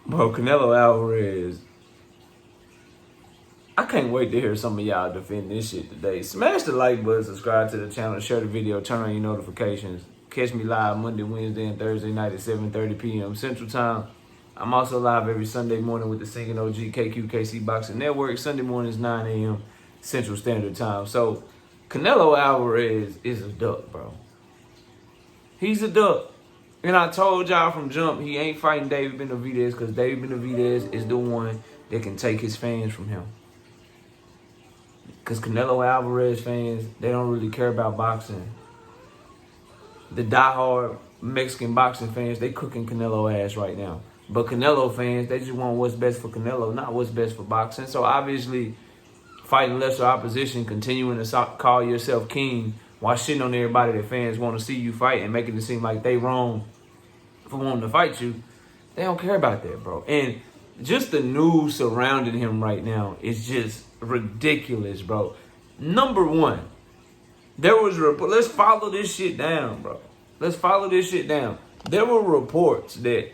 Bro, Canelo Alvarez. I can't wait to hear some of y'all defend this shit today. Smash the like button, subscribe to the channel, share the video, turn on your notifications. Catch me live Monday, Wednesday, and Thursday night at 7:30 p.m. Central Time. I'm also live every Sunday morning with the Singing OG KQKC Boxing Network. Sunday mornings, 9 a.m. Central Standard Time. So, Canelo Alvarez is a duck, bro. He's a duck. And I told y'all from jump, he ain't fighting David Benavidez because David Benavidez is the one that can take his fans from him. Because Canelo Alvarez fans, they don't really care about boxing. The diehard Mexican boxing fans, they cooking Canelo ass right now. But Canelo fans, they just want what's best for Canelo, not what's best for boxing. So obviously, fighting lesser opposition, continuing to call yourself king while shitting on everybody that fans want to see you fight and making it seem like they wrong for wanting to fight you, they don't care about that, bro. And just the news surrounding him right now is just ridiculous, bro. Number one, there was let's follow this shit down, bro. Let's follow this shit down. There were reports that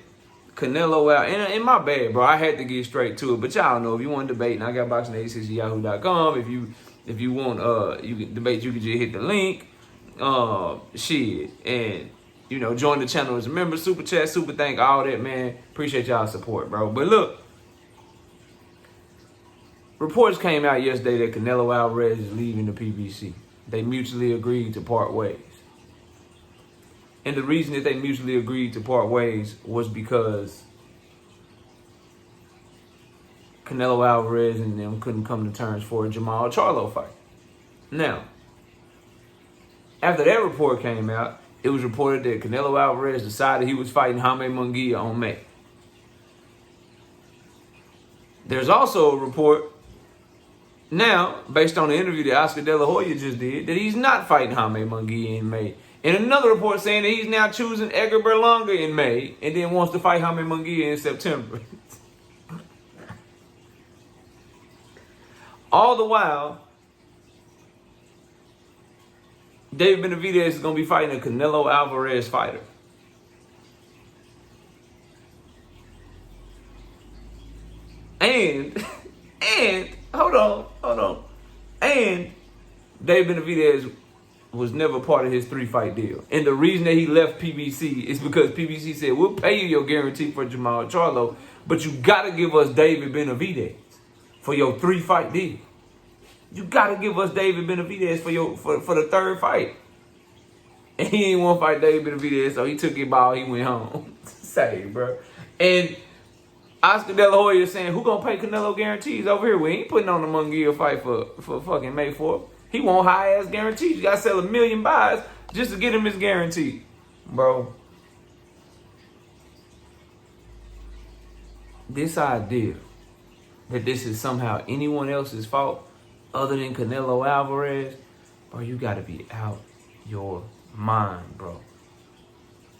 Canelo out, and my bad, bro. I had to get straight to it, but y'all know if you want to debate, and I got boxing86yahoo.com. If you want you can debate, you can just hit the link. Shit, and you know, join the channel as a member, super chat, super thank, all that, man. Appreciate y'all's support, bro. But look, reports came out yesterday that Canelo Alvarez is leaving the PBC. They mutually agreed to part ways. And the reason that they mutually agreed to part ways was because Canelo Alvarez and them couldn't come to terms for a Jamal Charlo fight. Now, after that report came out, it was reported that Canelo Alvarez decided he was fighting Jaime Munguia on May. There's also a report now, based on the interview that Oscar De La Hoya just did, that he's not fighting Jaime Munguia in May. And another report saying that he's now choosing Edgar Berlanga in May and then wants to fight Jaime Munguia in September. All the while, David Benavidez is going to be fighting a Canelo Alvarez fighter. And hold on. And David Benavidez was never part of his 3-fight deal. And the reason that he left PBC is because PBC said, we'll pay you your guarantee for Jamal Charlo, but you got to give us David Benavidez for your 3-fight deal. You got to give us David Benavidez for the 3rd fight. And he ain't want to fight David Benavidez, so he took it ball, he went home. Say, bro. And Oscar De La Hoya is saying, who gonna pay Canelo guarantees over here? We ain't putting on the Munguia fight for fucking May 4th. He want high-ass guarantees. You gotta sell 1 million buys just to get him his guarantee. Bro. This idea that this is somehow anyone else's fault other than Canelo Alvarez, bro, you gotta be out your mind, bro.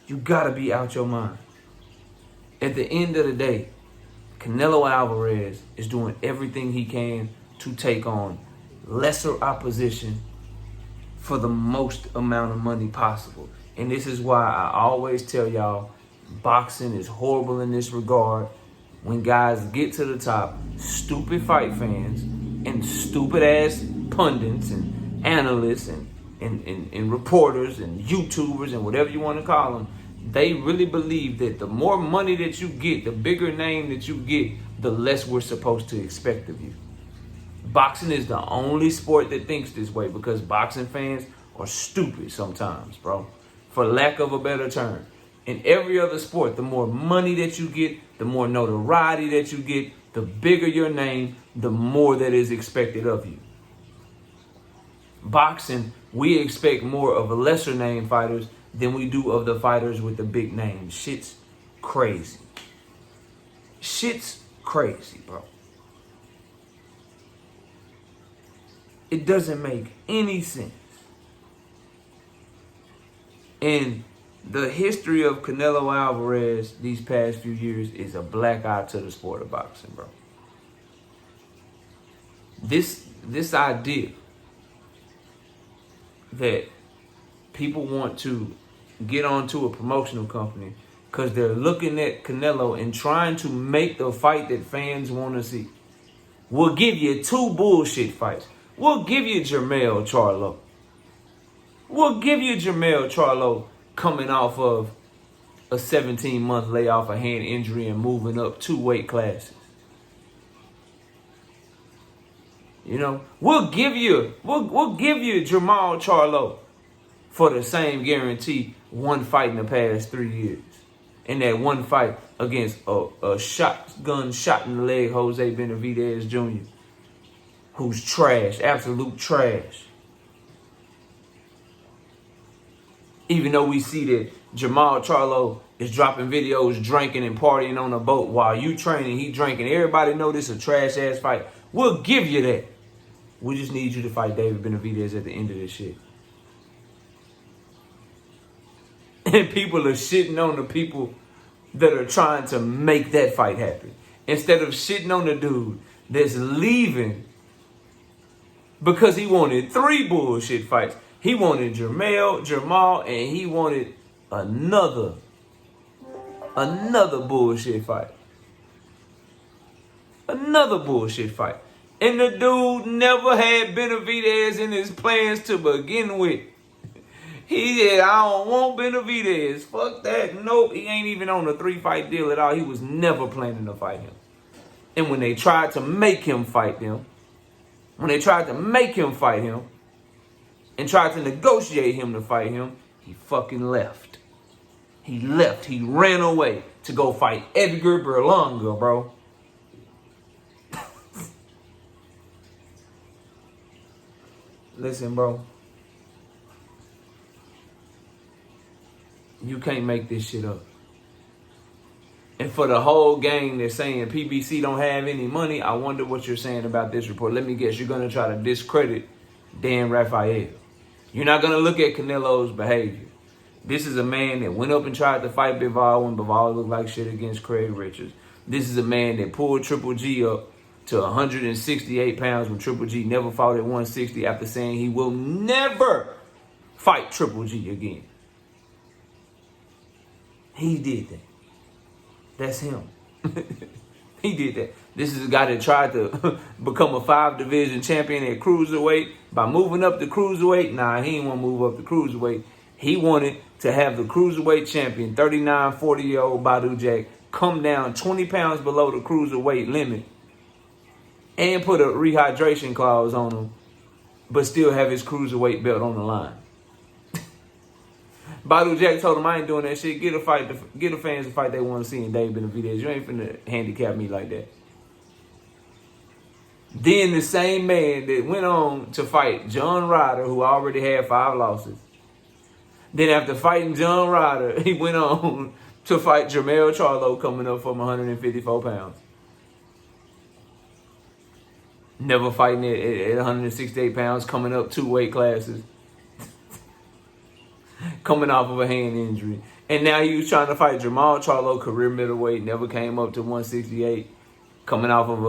You gotta be out your mind. At the end of the day, Canelo Alvarez is doing everything he can to take on lesser opposition for the most amount of money possible. And this is why I always tell y'all, boxing is horrible in this regard. When guys get to the top, stupid fight fans and stupid ass pundits and analysts and reporters and YouTubers and whatever you want to call them, they really believe that the more money that you get, the bigger name that you get, the less we're supposed to expect of you. Boxing is the only sport that thinks this way because boxing fans are stupid sometimes, bro. For lack of a better term. In every other sport, the more money that you get, the more notoriety that you get, the bigger your name, the more that is expected of you. Boxing, we expect more of a lesser name fighters than we do of the fighters with the big names. Shit's crazy. Shit's crazy, bro. It doesn't make any sense. And the history of Canelo Alvarez these past few years is a black eye to the sport of boxing, bro. This idea that people want to get onto a promotional company because they're looking at Canelo and trying to make the fight that fans want to see. We'll give you 2 bullshit fights. We'll give you Jermell Charlo. We'll give you Jermell Charlo coming off of a 17-month layoff, a hand injury, and moving up 2 weight classes. You know, we'll give you Jermall Charlo for the same guarantee, 1 fight in the past 3 years. And that 1 fight against a shotgun shot in the leg Jose Benavidez Jr., who's trash, absolute trash. Even though we see that Jermall Charlo is dropping videos, drinking and partying on a boat while you training, he drinking. Everybody know this is a trash-ass fight. We'll give you that. We just need you to fight David Benavidez at the end of this shit. And people are shitting on the people that are trying to make that fight happen, instead of shitting on the dude that's leaving because he wanted 3 bullshit fights. He wanted Jermall, and he wanted another bullshit fight. Another bullshit fight. And the dude never had Benavidez in his plans to begin with. He said, I don't want Benavidez. Fuck that. Nope, he ain't even on a 3-fight deal at all. He was never planning to fight him. And when they tried to make him fight them, and tried to negotiate him to fight him, he fucking left. He left. He ran away to go fight Edgar Berlanga, bro. Listen, bro. You can't make this shit up. And for the whole gang that's saying PBC don't have any money, I wonder what you're saying about this report. Let me guess, you're going to try to discredit Dan Rafael. You're not going to look at Canelo's behavior. This is a man that went up and tried to fight Bivol when Bivol looked like shit against Craig Richards. This is a man that pulled Triple G up to 168 pounds when Triple G never fought at 160 after saying he will never fight Triple G again. He did that. That's him. He did that. This is a guy that tried to become a 5-division champion at cruiserweight by moving up the cruiserweight. Nah, he didn't want to move up the cruiserweight. He wanted to have the cruiserweight champion, 39, 40-year-old Badu Jack, come down 20 pounds below the cruiserweight limit and put a rehydration clause on him, but still have his cruiserweight belt on the line. Badu Jack told him, I ain't doing that shit. Get the fans a fight they want to see in David Benavidez. You ain't finna handicap me like that. Then the same man that went on to fight John Ryder, who already had 5 losses. Then after fighting John Ryder, he went on to fight Jermell Charlo, coming up from 154 pounds. Never fighting at 168 pounds, coming up 2 weight classes. Coming off of a hand injury. And now he was trying to fight Jermall Charlo, career middleweight, never came up to 168. Coming off of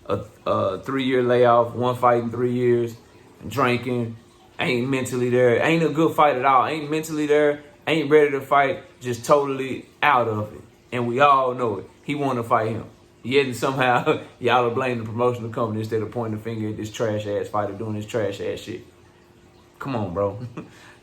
a 3-year layoff, 1 fight in 3 years, drinking, ain't mentally there, ain't a good fight at all, ain't mentally there, ain't ready to fight, just totally out of it. And we all know it. He want to fight him. Yet and somehow y'all are blaming the promotional company instead of pointing the finger at this trash-ass fighter doing this trash-ass shit. Come on, bro.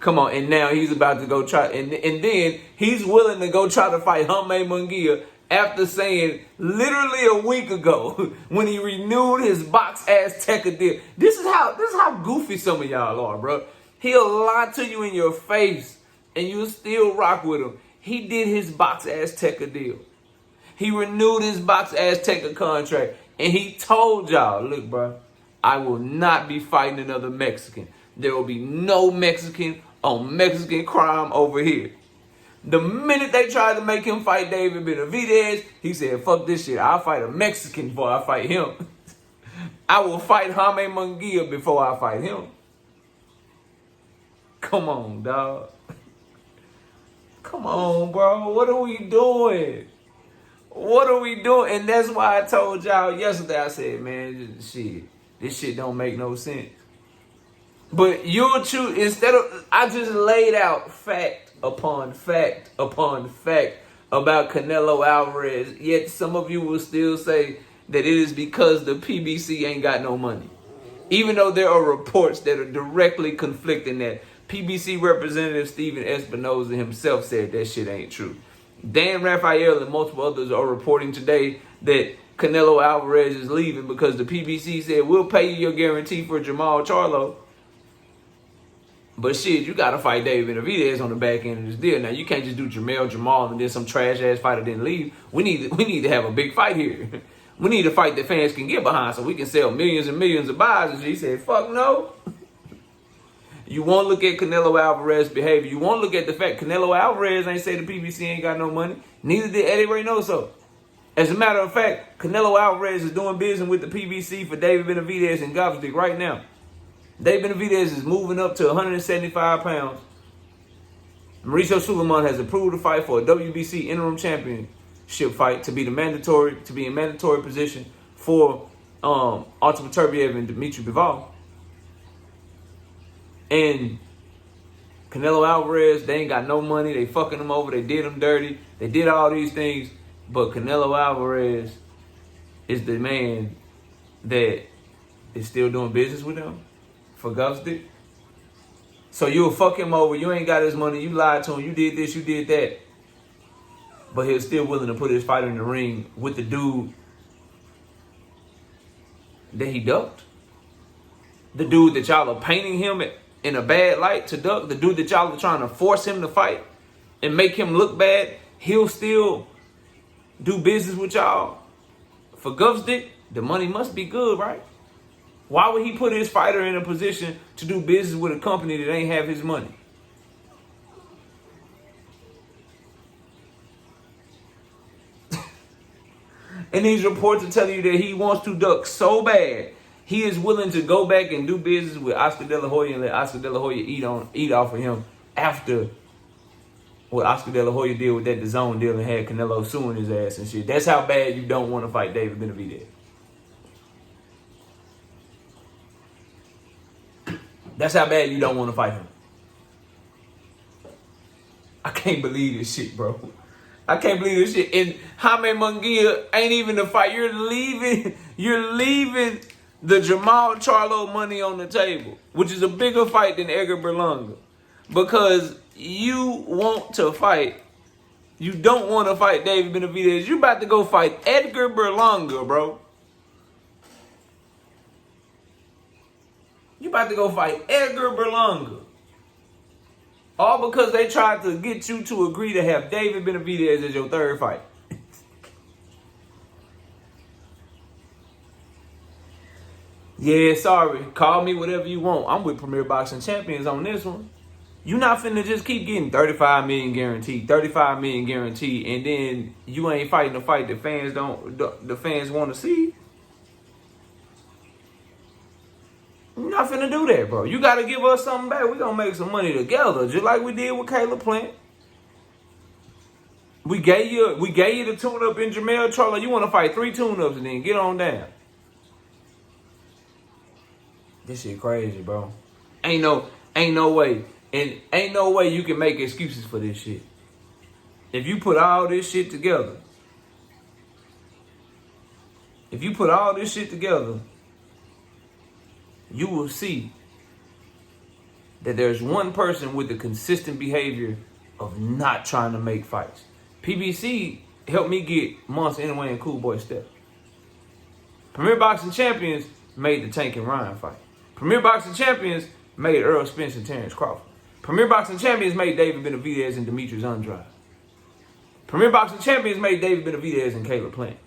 Come on. And now he's about to go try, and then he's willing to go try to fight Jaime Munguia after saying literally a week ago when he renewed his Box Azteca deal. This is how goofy some of y'all are, bro. He'll lie to you in your face and you'll still rock with him. He did his Box Azteca deal. He renewed his Box Azteca contract and he told y'all, look, bro, I will not be fighting another Mexican. There will be no Mexican on Mexican crime over here. The minute they tried to make him fight David Benavidez, he said, fuck this shit. I'll fight a Mexican before I fight him. I will fight Jaime Munguia before I fight him. Come on, dog. Come on, bro. What are we doing? What are we doing? And that's why I told y'all yesterday, I said, man, shit, this shit don't make no sense. But you'll choose, instead of, I just laid out fact upon fact upon fact about Canelo Alvarez, yet some of you will still say that it is because the PBC ain't got no money. Even though there are reports that are directly conflicting that. PBC representative Steven Espinoza himself said that shit ain't true. Dan Raphael and multiple others are reporting today that Canelo Alvarez is leaving because the PBC said, we'll pay you your guarantee for Jamal Charlo. But shit, you got to fight David Benavidez on the back end of this deal. Now, you can't just do Jamal and then some trash-ass fighter didn't leave. We need to have a big fight here. We need a fight that fans can get behind so we can sell millions and millions of buys. And she said, fuck no. You won't look at Canelo Alvarez's behavior. You won't look at the fact Canelo Alvarez ain't say the PBC ain't got no money. Neither did Eddie Reynoso. As a matter of fact, Canelo Alvarez is doing business with the PBC for David Benavidez and Gopstick right now. David Benavidez is moving up to 175 pounds. Mauricio Suleiman has approved the fight for a WBC interim championship fight to be in mandatory position for Artur Beterbiev and Dmitry Bivol. And Canelo Alvarez, they ain't got no money. They fucking him over. They did him dirty. They did all these things. But Canelo Alvarez is the man that is still doing business with them for Gopstick. So you'll fuck him over. You ain't got his money. You lied to him. You did this. You did that. But he's still willing to put his fighter in the ring with the dude that he ducked. The dude that y'all are painting him in a bad light to duck. The dude that y'all are trying to force him to fight and make him look bad. He'll still do business with y'all for Gopstick. The money must be good, right? Why would he put his fighter in a position to do business with a company that ain't have his money? And these reports are telling you that he wants to duck so bad, he is willing to go back and do business with Oscar De La Hoya and let Oscar De La Hoya eat off of him after what Oscar De La Hoya did with that DAZN deal and had Canelo suing his ass and shit. That's how bad you don't want to fight David Benavidez. That's how bad you don't want to fight him. I can't believe this shit, bro. I can't believe this shit. And Jaime Munguia ain't even the fight. You're leaving the Jamal Charlo money on the table, which is a bigger fight than Edgar Berlanga. Because you want to fight. You don't want to fight David Benavidez. You about to go fight Edgar Berlanga, bro. You about to go fight Edgar Berlanga. All because they tried to get you to agree to have David Benavidez as your third fight. Yeah, sorry. Call me whatever you want. I'm with Premier Boxing Champions on this one. You not finna just keep getting 35 million guaranteed, 35 million guaranteed, and then you ain't fighting a fight that the fans want to see. You're not finna do that, bro. You gotta give us something back. We gonna make some money together, just like we did with Caleb Plant. We gave you the tune-up in Jamal Charlo. You wanna fight 3 tune-ups and then get on down. This shit crazy, bro. Ain't no way. And ain't no way you can make excuses for this shit. If you put all this shit together, you will see that there's one person with the consistent behavior of not trying to make fights. PBC helped me get Monster Anyway and Cool Boy Step. Premier Boxing Champions made the Tank and Ryan fight. Premier Boxing Champions made Earl Spence and Terrence Crawford. Premier Boxing Champions made David Benavidez and Demetrius Andrade. Premier Boxing Champions made David Benavidez and Caleb Plant.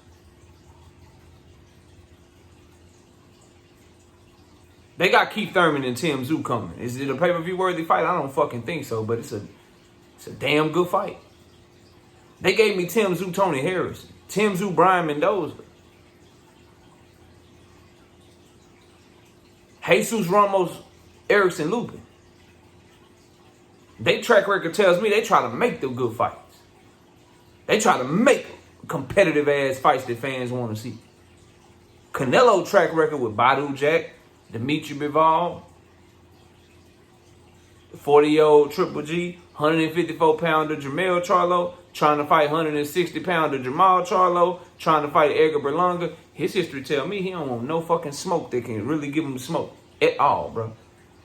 They got Keith Thurman and Tim Tszyu coming. Is it a pay-per-view worthy fight? I don't fucking think so, but it's a damn good fight. They gave me Tim Tszyu, Tony Harrison. Tim Tszyu, Brian Mendoza. Jesus Ramos, Erickson Lupin. They track record tells me they try to make the good fights. They try to make competitive ass fights that fans want to see. Canelo track record with Badu Jack, Dmitry Bivol, 40-year-old Triple G, 154-pounder Jermell Charlo, trying to fight 160-pounder Jamal Charlo, trying to fight Edgar Berlanga. His history tell me he don't want no fucking smoke that can really give him smoke at all, bro.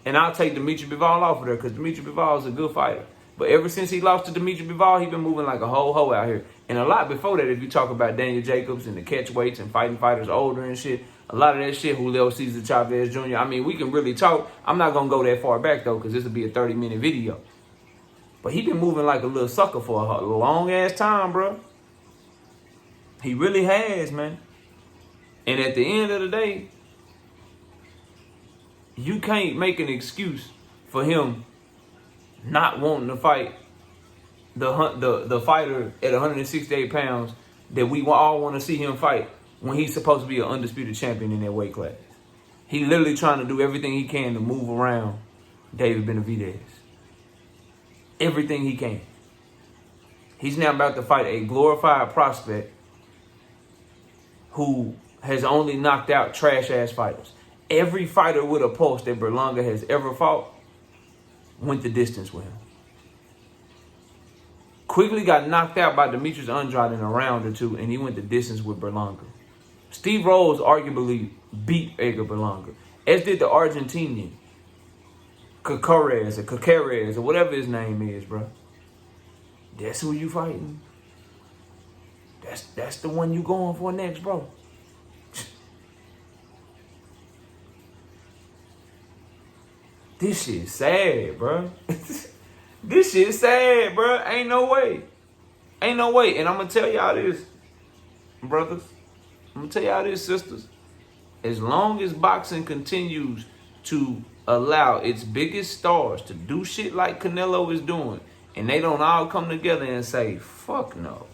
And I'll take Dimitri Bivol off of there because Dimitri Bivol is a good fighter. But ever since he lost to Dimitri Bivol, he been moving like a whole hoe out here. And a lot before that, if you talk about Daniel Jacobs and the catch weights and fighting fighters older and shit, a lot of that shit, Julio Cesar Chavez Jr. I mean, we can really talk. I'm not going to go that far back, though, because this will be a 30-minute video. But he been moving like a little sucker for a long-ass time, bro. He really has, man. And at the end of the day, you can't make an excuse for him not wanting to fight the fighter at 168 pounds that we all want to see him fight when he's supposed to be an undisputed champion in that weight class. He literally trying to do everything he can to move around David Benavidez. Everything he can. He's now about to fight a glorified prospect who has only knocked out trash-ass fighters. Every fighter with a pulse that Berlanga has ever fought went the distance with him. Quigley got knocked out by Demetrius Andrade in a round or two, and he went the distance with Berlanga. Steve Rolls arguably beat Edgar Berlanga, as did the Argentinian Caceres or whatever his name is, bro. That's who you fighting. That's the one you going for next, bro. This shit sad, bro. This shit sad, bro. Ain't no way. Ain't no way. And I'm going to tell y'all this, brothers. I'm going to tell y'all this, sisters. As long as boxing continues to allow its biggest stars to do shit like Canelo is doing, and they don't all come together and say, fuck no.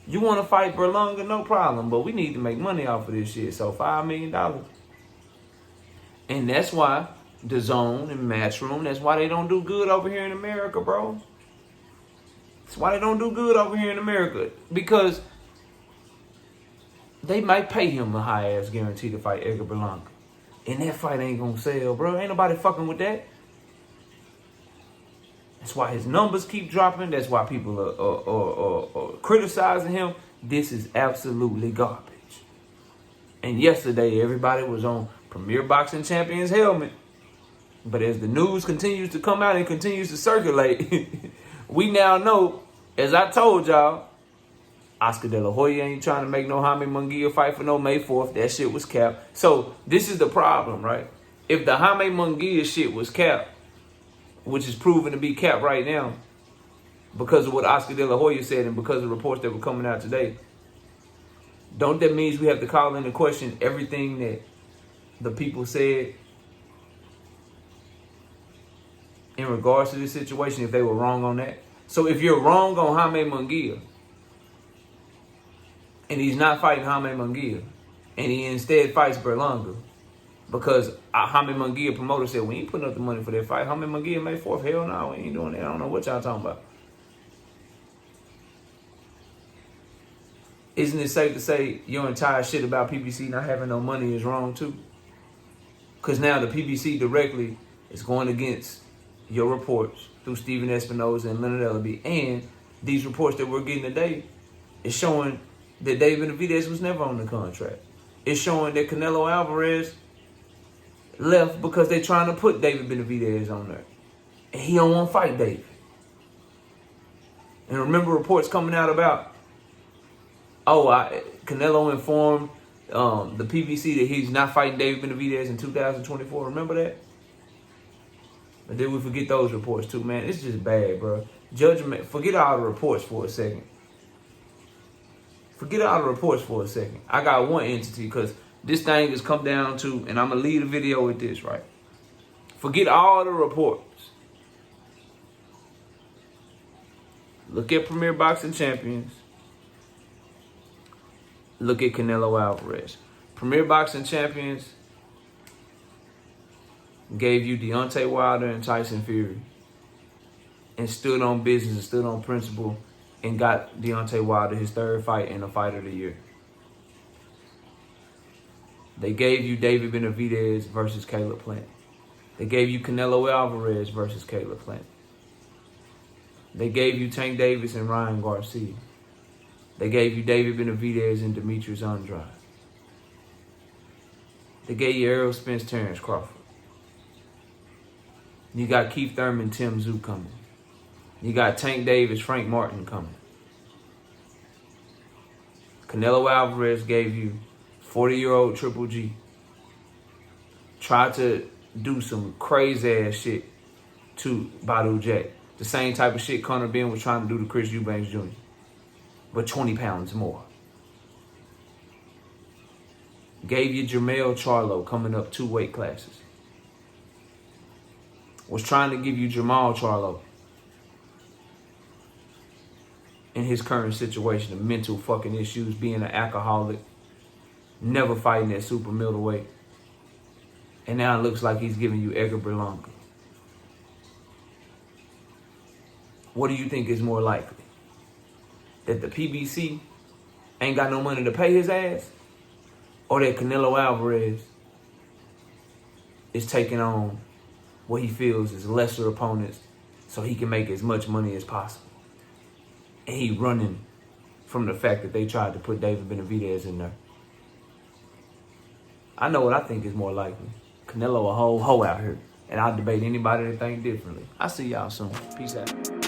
You want to fight Berlanga? No problem. But we need to make money off of this shit. So $5 million. And that's why DAZN and Matchroom, that's why they don't do good over here in America, bro. That's why they don't do good over here in America. Because they might pay him a high-ass guarantee to fight Edgar Berlanga. And that fight ain't gonna sell, bro. Ain't nobody fucking with that. That's why his numbers keep dropping. That's why people are criticizing him. This is absolutely garbage. And yesterday, everybody was on Premier Boxing Champion's helmet. But as the news continues to come out and continues to circulate, we now know, as I told y'all, Oscar De La Hoya ain't trying to make no Jaime Munguia fight for no May 4th. That shit was capped. So this is the problem, right? If the Jaime Munguia shit was capped, which is proven to be capped right now, because of what Oscar De La Hoya said and because of reports that were coming out today, don't that mean we have to call into question everything that the people said in regards to this situation if they were wrong on that? So if you're wrong on Jaime Munguia, and he's not fighting Jaime Munguia, and he instead fights Berlanga, because Jaime Munguia promoter said, we ain't putting up the money for that fight. Jaime Munguia May 4th. Hell no, we ain't doing that. I don't know what y'all talking about. Isn't it safe to say your entire shit about PBC not having no money is wrong too? Because now the PBC directly is going against your reports through Steven Espinoza and Leonard Ellaby. And these reports that we're getting today is showing that David Benavidez was never on the contract. It's showing that Canelo Alvarez left because they're trying to put David Benavidez on there. And he don't want to fight David. And remember reports coming out about, Canelo informed the PBC that he's not fighting David Benavidez in 2024. Remember that? But then we forget those reports too, man. It's just bad, bro. Judgment. Forget all the reports for a second. Forget all the reports for a second. I got one entity because this thing has come down to, and I'm going to leave the video with this, right? Forget all the reports. Look at Premier Boxing Champions. Look at Canelo Alvarez. Premier Boxing Champions gave you Deontay Wilder and Tyson Fury and stood on business and stood on principle and got Deontay Wilder his third fight and a fight of the year. They gave you David Benavidez versus Caleb Plant. They gave you Canelo Alvarez versus Caleb Plant. They gave you Tank Davis and Ryan Garcia. They gave you David Benavidez and Demetrius Andrade. They gave you Errol Spence, Terrence Crawford. You got Keith Thurman, Tim Tszyu coming. You got Tank Davis, Frank Martin coming. Canelo Alvarez gave you 40-year-old Triple G. Tried to do some crazy-ass shit to Badu Jack. The same type of shit Conor Ben was trying to do to Chris Eubanks Jr. But 20 pounds more. Gave you Jermell Charlo coming up 2 weight classes. Was trying to give you Jamal Charlo in his current situation of mental fucking issues, being an alcoholic, never fighting at super middleweight. And now it looks like he's giving you Edgar Berlanga. What do you think is more likely? That the PBC ain't got no money to pay his ass? Or that Canelo Alvarez is taking on what he feels is lesser opponents so he can make as much money as possible? And he running from the fact that they tried to put David Benavidez in there. I know what I think is more likely. Canelo a whole hoe out here. And I'll debate anybody that think differently. I'll see y'all soon. Peace out.